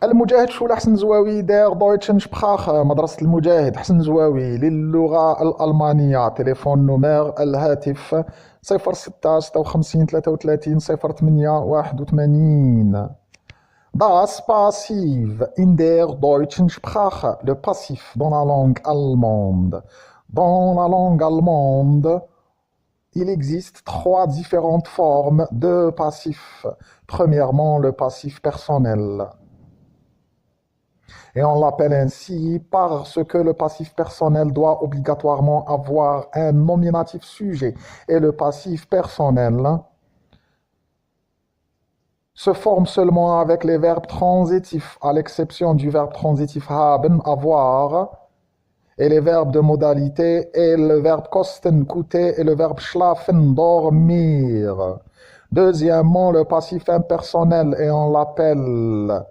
المجاهد شو حسن زواوي داير دويتشن شبخاخ مدرسة المجاهد حسن زواوي للغة الألمانية. تليفون نومير الهاتف 06 56 33 08 81. Das Passiv in der deutschen Sprache, le passif dans la langue allemande. Dans la langue allemande, il existe trois différentes formes de passif. Premièrement, le passif personnel. Et on l'appelle ainsi parce que le passif personnel doit obligatoirement avoir un nominatif sujet. Et le passif personnel se forme seulement avec les verbes transitifs, à l'exception du verbe transitif haben, avoir, et les verbes de modalité, et le verbe kosten, coûter, et le verbe schlafen, dormir. Deuxièmement, le passif impersonnel, et on l'appelle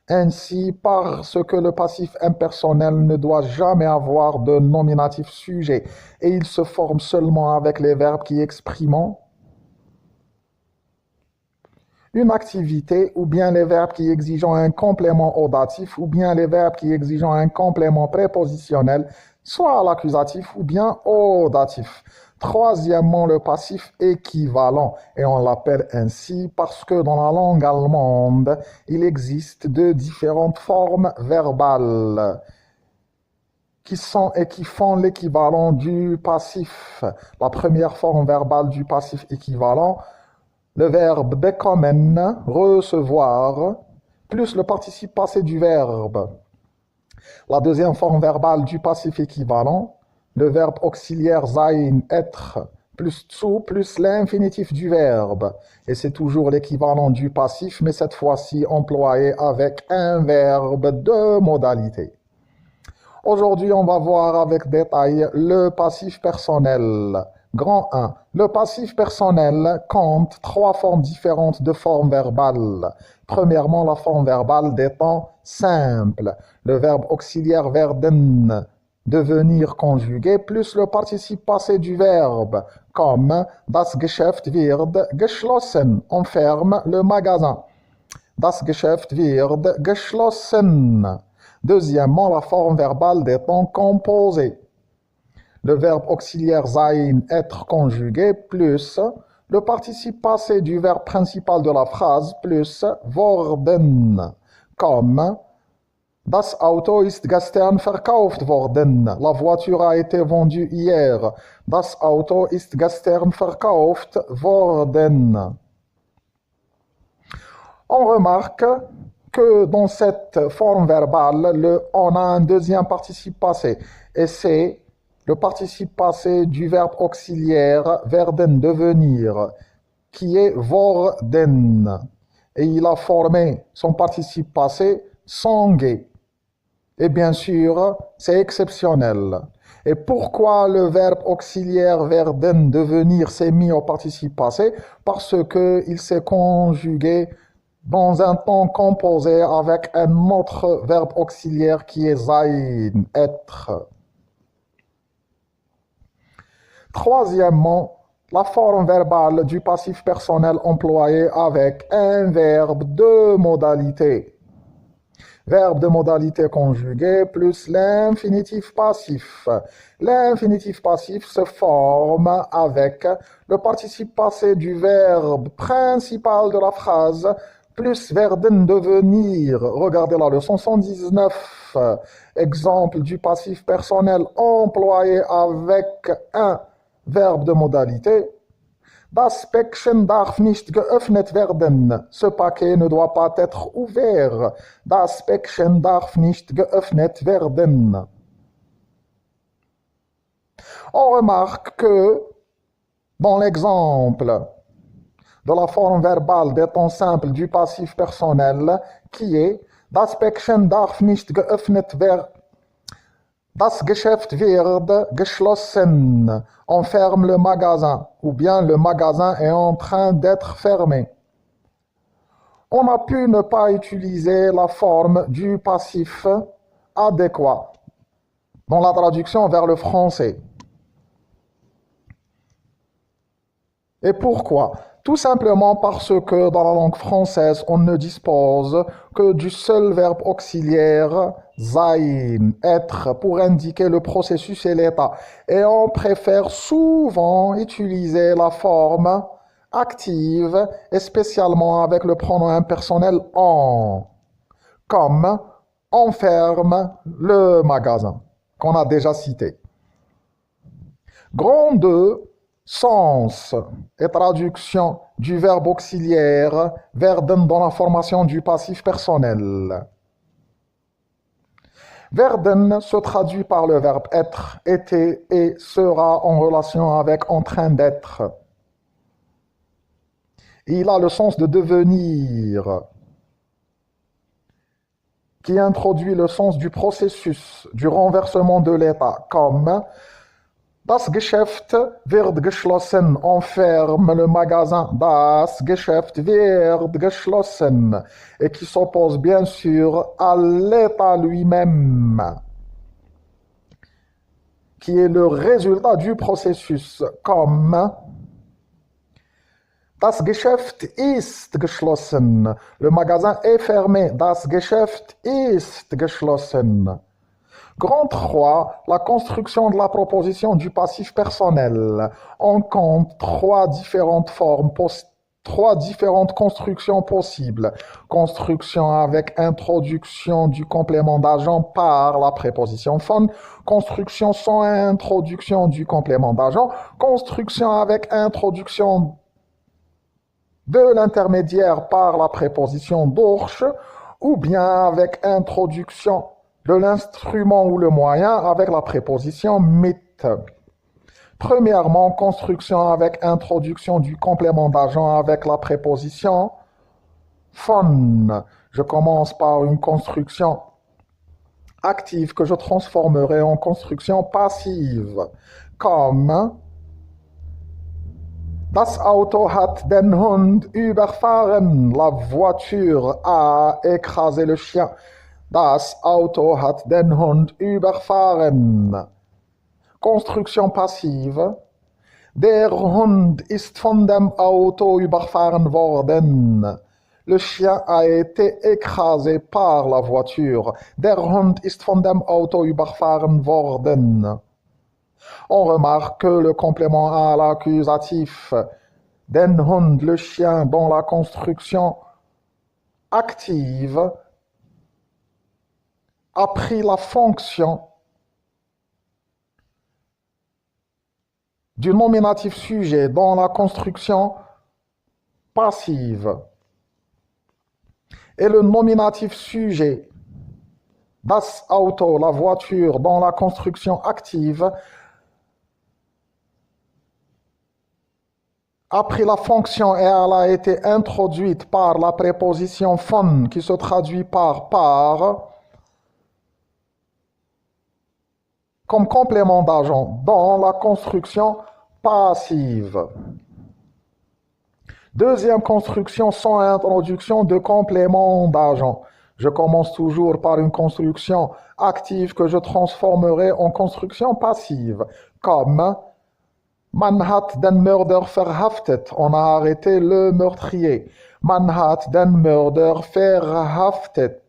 ainsi parce que le passif impersonnel ne doit jamais avoir de nominatif sujet, et il se forme seulement avec les verbes qui expriment une activité, ou bien les verbes qui exigent un complément audatif, ou bien les verbes qui exigent un complément prépositionnel, soit à l'accusatif ou bien au datif. Troisièmement, le passif équivalent, et on l'appelle ainsi parce que dans la langue allemande, il existe deux différentes formes verbales qui sont et qui font l'équivalent du passif. La première forme verbale du passif équivalent, le verbe bekommen, recevoir, plus le participe passé du verbe. La deuxième forme verbale du passif équivalent, le verbe auxiliaire sein, être, plus zu, plus l'infinitif du verbe. Et c'est toujours l'équivalent du passif, mais cette fois-ci employé avec un verbe de modalité. Aujourd'hui, on va voir avec détail le passif personnel. Grand 1. Le passif personnel compte trois formes différentes de forme verbale. Premièrement, la forme verbale des temps simples. Le verbe auxiliaire werden, devenir conjugué, plus le participe passé du verbe, comme das Geschäft wird geschlossen, on ferme le magasin. Das Geschäft wird geschlossen. Deuxièmement, la forme verbale des temps composés. Le verbe auxiliaire sein, être conjugué, plus le participe passé du verbe principal de la phrase, plus worden, comme das Auto ist gestern verkauft worden. La voiture a été vendue hier. Das Auto ist gestern verkauft worden. On remarque que dans cette forme verbale, on a un deuxième participe passé, et c'est le participe passé du verbe auxiliaire werden, devenir, qui est worden. Et il a formé son participe passé sangué. Et bien sûr, c'est exceptionnel. Et pourquoi le verbe auxiliaire werden, devenir, s'est mis au participe passé? Parce qu'il s'est conjugué dans un temps composé avec un autre verbe auxiliaire qui est sein, être. Troisièmement, la forme verbale du passif personnel employé avec un verbe de modalité. Verbe de modalité conjugué plus l'infinitif passif. L'infinitif passif se forme avec le participe passé du verbe principal de la phrase plus werden, devenir. Regardez la leçon 119. Exemple du passif personnel employé avec un verbe de modalité. Das Päckchen darf nicht geöffnet werden. Ce paquet ne doit pas être ouvert. Das Päckchen darf nicht geöffnet werden. On remarque que dans l'exemple de la forme verbale des temps simples du passif personnel, qui est das Päckchen darf nicht geöffnet werden. Das Geschäft wird geschlossen. On ferme le magasin. Ou bien le magasin est en train d'être fermé. On a pu ne pas utiliser la forme du passif adéquat dans la traduction vers le français. Et pourquoi? Tout simplement parce que dans la langue française, on ne dispose que du seul verbe auxiliaire sein, être, pour indiquer le processus et l'état. Et on préfère souvent utiliser la forme active, et spécialement avec le pronom impersonnel en, comme on ferme le magasin, qu'on a déjà cité. Grand 2, sens et traduction du verbe auxiliaire werden dans la formation du passif personnel. Werden se traduit par le verbe être, était et sera en relation avec en train d'être. Il a le sens de devenir, qui introduit le sens du processus, du renversement de l'état, comme Das Geschäft wird geschlossen, on ferme le magasin. Das Geschäft wird geschlossen, et qui s'oppose bien sûr à l'état lui-même, qui est le résultat du processus, comme Das Geschäft ist geschlossen. Le magasin est fermé. Das Geschäft ist geschlossen. Grand 3, la construction de la proposition du passif personnel. On compte trois différentes constructions possibles. Construction avec introduction du complément d'agent par la préposition von. Construction sans introduction du complément d'agent. Construction avec introduction de l'intermédiaire par la préposition durch. Ou bien avec introduction de l'instrument ou le moyen avec la préposition mit. Premièrement, construction avec introduction du complément d'agent avec la préposition von. Je commence par une construction active que je transformerai en construction passive, comme Das Auto hat den Hund überfahren. La voiture a écrasé le chien. Das Auto hat den Hund überfahren. Construction passive. Der Hund ist von dem Auto überfahren worden. Le chien a été écrasé par la voiture. Der Hund ist von dem Auto überfahren worden. On remarque que le complément à l'accusatif den Hund, le chien, dans la construction active, a pris la fonction du nominatif sujet dans la construction passive. Et le nominatif sujet, das Auto, la voiture, dans la construction active, a pris la fonction et elle a été introduite par la préposition von, qui se traduit par, comme complément d'agent dans la construction passive. Deuxième construction sans introduction de complément d'agent. Je commence toujours par une construction active que je transformerai en construction passive, comme Man hat den Mörder verhaftet. On a arrêté le meurtrier. Man hat den Mörder verhaftet.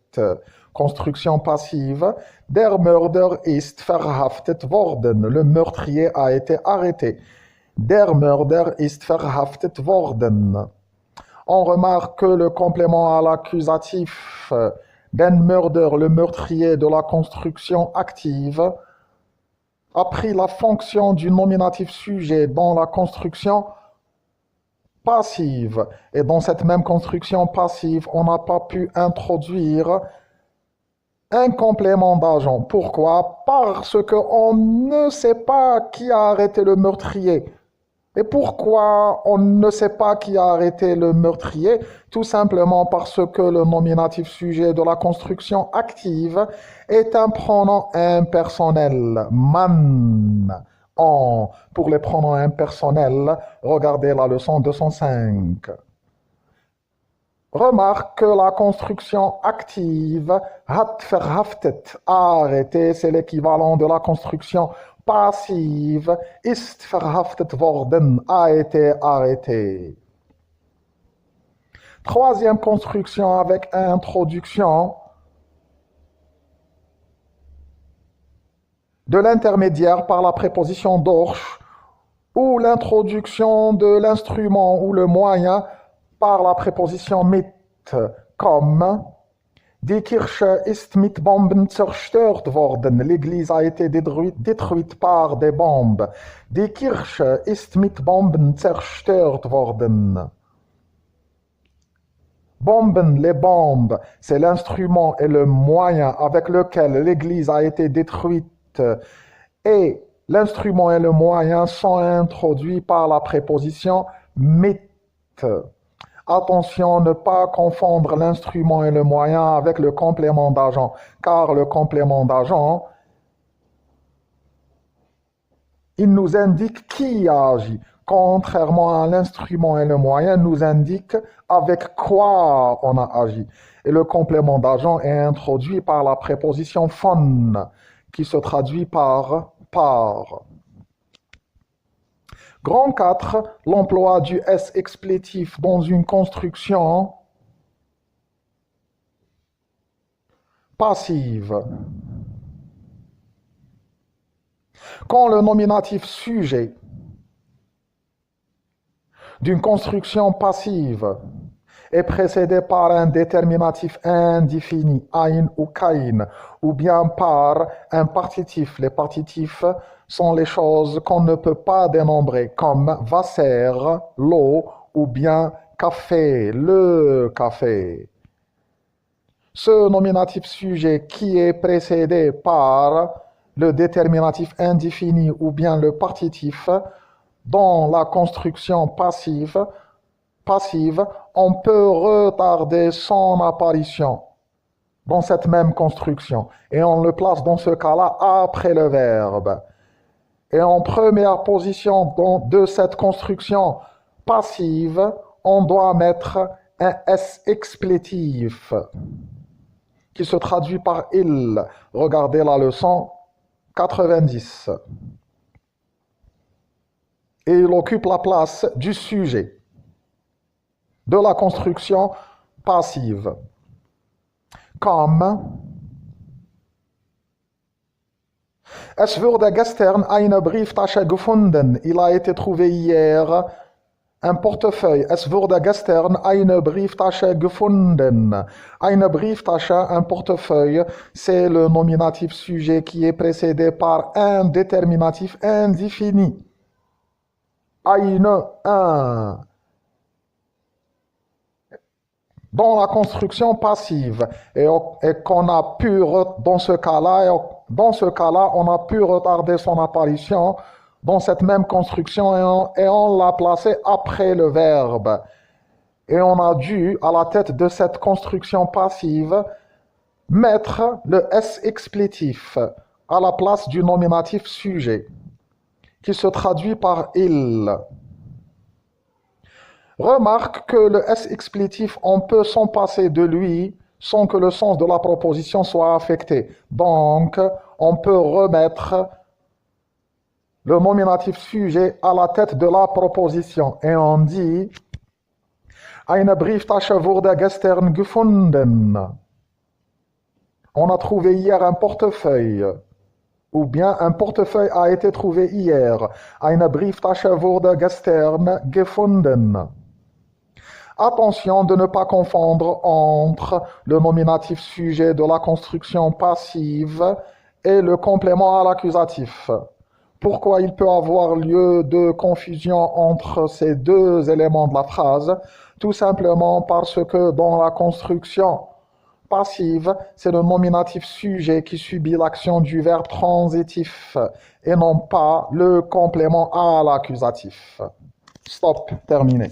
Construction passive. Der Mörder ist verhaftet worden. Le meurtrier a été arrêté. Der Mörder ist verhaftet worden. On remarque que le complément à l'accusatif den Mörder, le meurtrier de la construction active, a pris la fonction du nominatif sujet dans la construction passive. Et dans cette même construction passive, on n'a pas pu introduire un complément d'agent. Pourquoi? Parce qu'on ne sait pas qui a arrêté le meurtrier. Et pourquoi on ne sait pas qui a arrêté le meurtrier? Tout simplement parce que le nominatif sujet de la construction active est un pronom impersonnel. Man. En. Pour les pronoms impersonnels, regardez la leçon 205. Remarque que la construction active hat verhaftet, arrêté, c'est l'équivalent de la construction passive ist verhaftet worden, a été arrêté. Troisième construction avec introduction de l'intermédiaire par la préposition dorch ou l'introduction de l'instrument ou le moyen par la préposition mit, comme Die Kirche ist mit Bomben zerstört worden. L'église a été détruite par des bombes. Die Kirche ist mit Bomben zerstört worden. Bomben, les bombes, c'est l'instrument et le moyen avec lequel l'église a été détruite. Et l'instrument et le moyen sont introduits par la préposition mit. Attention, ne pas confondre l'instrument et le moyen avec le complément d'agent, car le complément d'agent, il nous indique qui a agi, contrairement à l'instrument et le moyen nous indique avec quoi on a agi. Et le complément d'agent est introduit par la préposition von, qui se traduit par. Grand 4, l'emploi du S explétif dans une construction passive. Quand le nominatif sujet d'une construction passive est précédé par un déterminatif indéfini, ein ou kein, ou bien par un partitif. Les partitifs sont les choses qu'on ne peut pas dénombrer, comme Wasser, l'eau, ou bien café, le café. Ce nominatif sujet qui est précédé par le déterminatif indéfini ou bien le partitif, dans la construction passive, on peut retarder son apparition dans cette même construction et on le place dans ce cas-là après le verbe. Et en première position de cette construction passive, on doit mettre un S explétif qui se traduit par il. Regardez la leçon 90. Et il occupe la place du sujet de la construction passive. Comme Es wurde gestern eine Brieftasche gefunden. Il a été trouvé hier un portefeuille. Es wurde gestern eine Brieftasche gefunden. Eine Brieftasche, un portefeuille, c'est le nominatif sujet qui est précédé par un déterminatif indéfini. Eine, un. Dans la construction passive, et qu'on a pu, dans ce cas-là, on a pu retarder son apparition dans cette même construction et on l'a placé après le verbe. Et on a dû, à la tête de cette construction passive, mettre le S explétif à la place du nominatif sujet, qui se traduit par il. Remarque que le S explétif, on peut s'en passer de lui sans que le sens de la proposition soit affecté. Donc, on peut remettre le nominatif sujet à la tête de la proposition. Et on dit Eine Brieftasche wurde gestern gefunden. On a trouvé hier un portefeuille. Ou bien un portefeuille a été trouvé hier. Eine Brieftasche wurde gestern gefunden. Attention de ne pas confondre entre le nominatif sujet de la construction passive et le complément à l'accusatif. Pourquoi il peut avoir lieu de confusion entre ces deux éléments de la phrase? Tout simplement parce que dans la construction passive, c'est le nominatif sujet qui subit l'action du verbe transitif et non pas le complément à l'accusatif. Stop, terminé.